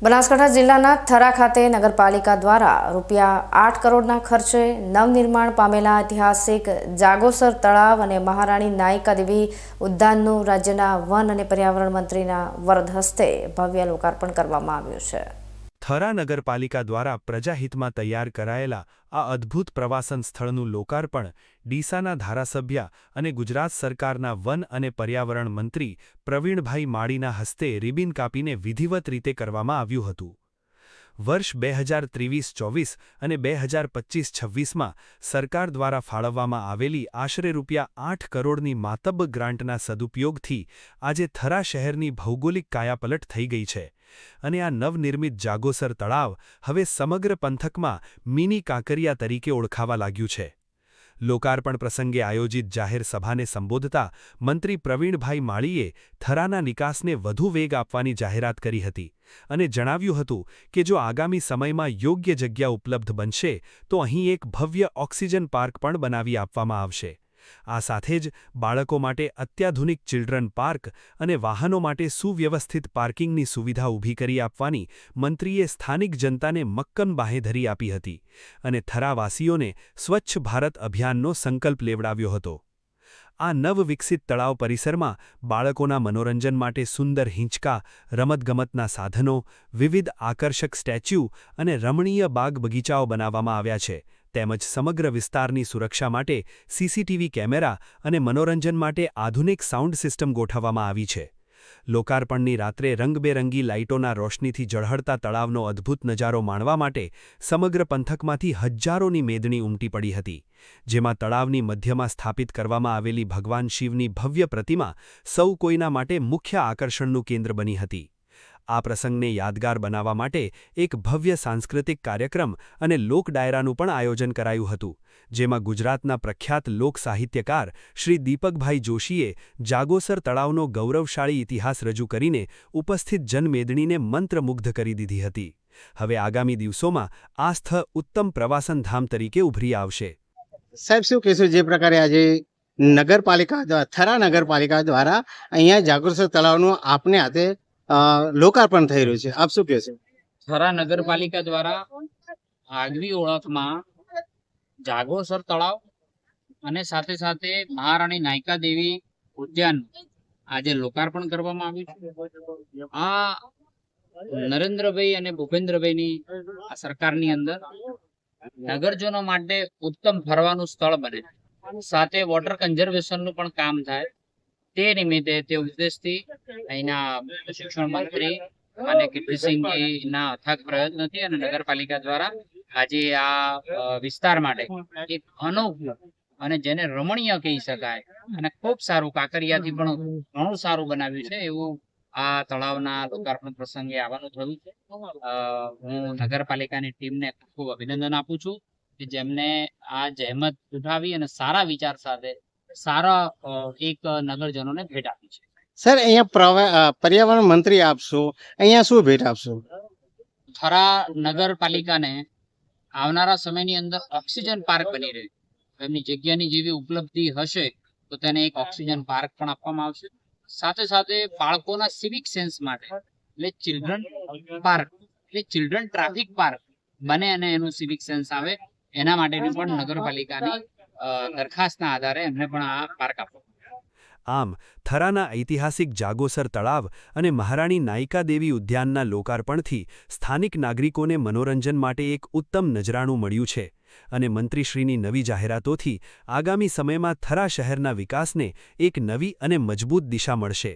બનાસકાંઠા જિલ્લાના થરા ખાતે નગરપાલિકા દ્વારા ₹8 કરોડના ખર્ચે નવનિર્માણ પામેલા ઐતિહાસિક જાગોસર તળાવ અને મહારાણી નાયકા દેવી ઉદ્યાનનું રાજ્યના વન અને પર્યાવરણ મંત્રીના વરદ હસ્તે ભવ્ય લોકાર્પણ કરવામાં આવ્યું છે। થરા નગરપાલિકા દ્વારા પ્રજાહિતમાં તૈયાર કરાયેલા આ અદ્ભુત પ્રવાસન સ્થળનું લોકાર્પણ ડીસાના ધારાસભ્ય અને ગુજરાત સરકારના વન અને પર્યાવરણ મંત્રી પ્રવીણભાઈ માળીના હસ્તે રિબિન કાપીને વિધિવત રીતે કરવામાં આવ્યું હતું। વર્ષ 2023-24 અને 2025-26માં સરકાર દ્વારા ફાળવવામાં આવેલી આશરે ₹8 કરોડની માતબ્બર ગ્રાન્ટના સદુપયોગથી આજે થરા શહેરની ભૌગોલિક કાયાપલટ થઈ ગઈ છે અને આ નવનિર્મિત જાગોસર તળાવ હવે સમગ્ર પંથકમાં મિની કાંકરિયા તરીકે ઓળખાવા લાગ્યું છે। લોકાર્પણ પ્રસંગે આયોજિત જાહેર સભાને સંબોધતા મંત્રી પ્રવીણભાઈ માળીએ થરાના નિકાસને વધુ વેગ આપવાની જાહેરાત કરી હતી અને જણાવ્યું હતું કે જો આગામી સમયમાં યોગ્ય જગ્યા ઉપલબ્ધ બનશે તો અહીં એક ભવ્ય ઓક્સિજન પાર્ક પણ બનાવી આપવામાં આવશે। આ સાથે જ બાળકો માટે અત્યાધુનિક ચિલ્ડ્રન પાર્ક અને વાહનો માટે સુવ્યવસ્થિત પાર્કિંગની સુવિધા ઊભી કરી આપવાની મંત્રીએ સ્થાનિક જનતાને મક્કમ બાંહેધરી આપી હતી અને થરાવાસીઓને સ્વચ્છ ભારત અભિયાનનો સંકલ્પ લેવડાવ્યો હતો। આ નવવિકસિત તળાવ પરિસરમાં બાળકોના મનોરંજન માટે સુંદર હિંચકા, રમતગમતના સાધનો, વિવિધ આકર્ષક સ્ટેચ્યુ અને રમણીય બાગ બગીચાઓ બનાવવામાં આવ્યા છે તેમજ સમગ્ર વિસ્તારની સુરક્ષા માટે સીસીટીવી કેમેરા અને મનોરંજન માટે આધુનિક સાઉન્ડ સિસ્ટમ ગોઠવવામાં આવી છે। લોકાર્પણની રાત્રે રંગબેરંગી લાઇટોના રોશનીથી ઝળહળતા તળાવનો અદ્ભુત નજારો માણવા માટે સમગ્ર પંથકમાંથી હજારોની મેદની ઉમટી પડી હતી, જેમાં તળાવની મધ્યમાં સ્થાપિત કરવામાં આવેલી ભગવાન શિવની ભવ્ય પ્રતિમા સૌ કોઈના માટે મુખ્ય આકર્ષણનું કેન્દ્ર બની હતી। આ પ્રસંગને યાદગાર બનાવવા માટે એક ભવ્ય સાંસ્કૃતિક કાર્યક્રમ અને લોક ડાયરાનું પણ આયોજન કરાયું હતું, જેમાં ગુજરાતના પ્રખ્યાત લોક સાહિત્યકાર શ્રી દીપકભાઈ જોશીએ જાગોસર તળાવનો ગૌરવશાળી ઇતિહાસ રજૂ કરીને ઉપસ્થિત જનમેદનીને મંત્રમુગ્ધ કરી દીધી હતી। હવે આગામી દિવસોમાં આ સ્થળ ઉત્તમ પ્રવાસન ધામ તરીકે ઉભરી આવશે। સાહેબ, શું કહેશો જે પ્રકારે આજે થરા નગરપાલિકા દ્વારા અહીંયા જાગોસર તળાવનું આપને હાથે લોકાર્પણ થઈ રહ્યું છે, આપ શું કહેશો? થરા નગરપાલિકા દ્વારા આગવી ઓળખમાં જાગોસર તળાવ અને સાથે સાથે મહારાણી નાયકા દેવી ઉદ્યાન આજે લોકાર્પણ કરવામાં આવ્યું છે। આ નરેન્દ્રભાઈ અને ભૂપેન્દ્રભાઈની આ સરકારની અંદર નગરજનો માટે ઉત્તમ ફરવાનું સ્થળ બને, સાથે વોટર કન્ઝર્વેશનનું પણ કામ થાય તે નિમિત્તે તે ઉદ્દેશથી અહીંના શિક્ષણ મંત્રી અને કીર્તિસિંહજીના અથાગ પ્રયત્નથી અને નગરપાલિકા દ્વારા આજે આ વિસ્તાર માટે એક અનોખું અને જેને રમણીય કહી શકાય અને ખૂબ સારું કાંકરિયાથી પણ ઘણું સારું બનાવ્યું છે એવું આ તળાવના લોકાર્પણ પ્રસંગે આવવાનું થયું છે। હું નગરપાલિકાની ટીમને ખૂબ અભિનંદન આપું છું કે જેમને આ જહેમત ઉઠાવી અને સારા વિચાર સાથે સારા એક નગરજનોને ભેટ આપી છે। સર, અહીંયા પર્યાવરણ મંત્રી આપશો, અહીંયા શું ભેટ આપશો? થરા નગરપાલિકાને આવનારા સમયની અંદર ઓક્સિજન પાર્ક બની રહ્યું, એમની જગ્યાની જેવી ઉપલબ્ધિ હશે તો તેને એક ઓક્સિજન પાર્ક પણ આપવામાં આવશે। સાથે સાથે બાળકોના સિવિક સેન્સ માટે એટલે ચિલ્ડ્રન પાર્ક એટલે ચિલ્ડ્રન ટ્રાફિક પાર્ક બને અને એનું સિવિક સેન્સ આવે એના માટેની પણ નગરપાલિકાની દરખાસ્તના આધારે એમને પણ આ પાર્ક આપો। આમ થરાના ઐતિહાસિક જાગોસર તળાવ અને મહારાણી નાયકા દેવી ઉદ્યાનના લોકાર્પણથી સ્થાનિક નાગરિકોને મનોરંજન માટે એક ઉત્તમ નજરાણું મળ્યું છે અને મંત્રીશ્રીની નવી જાહેરાતોથી આગામી સમયમાં થરા શહેરના વિકાસને એક નવી અને મજબૂત દિશા મળશે।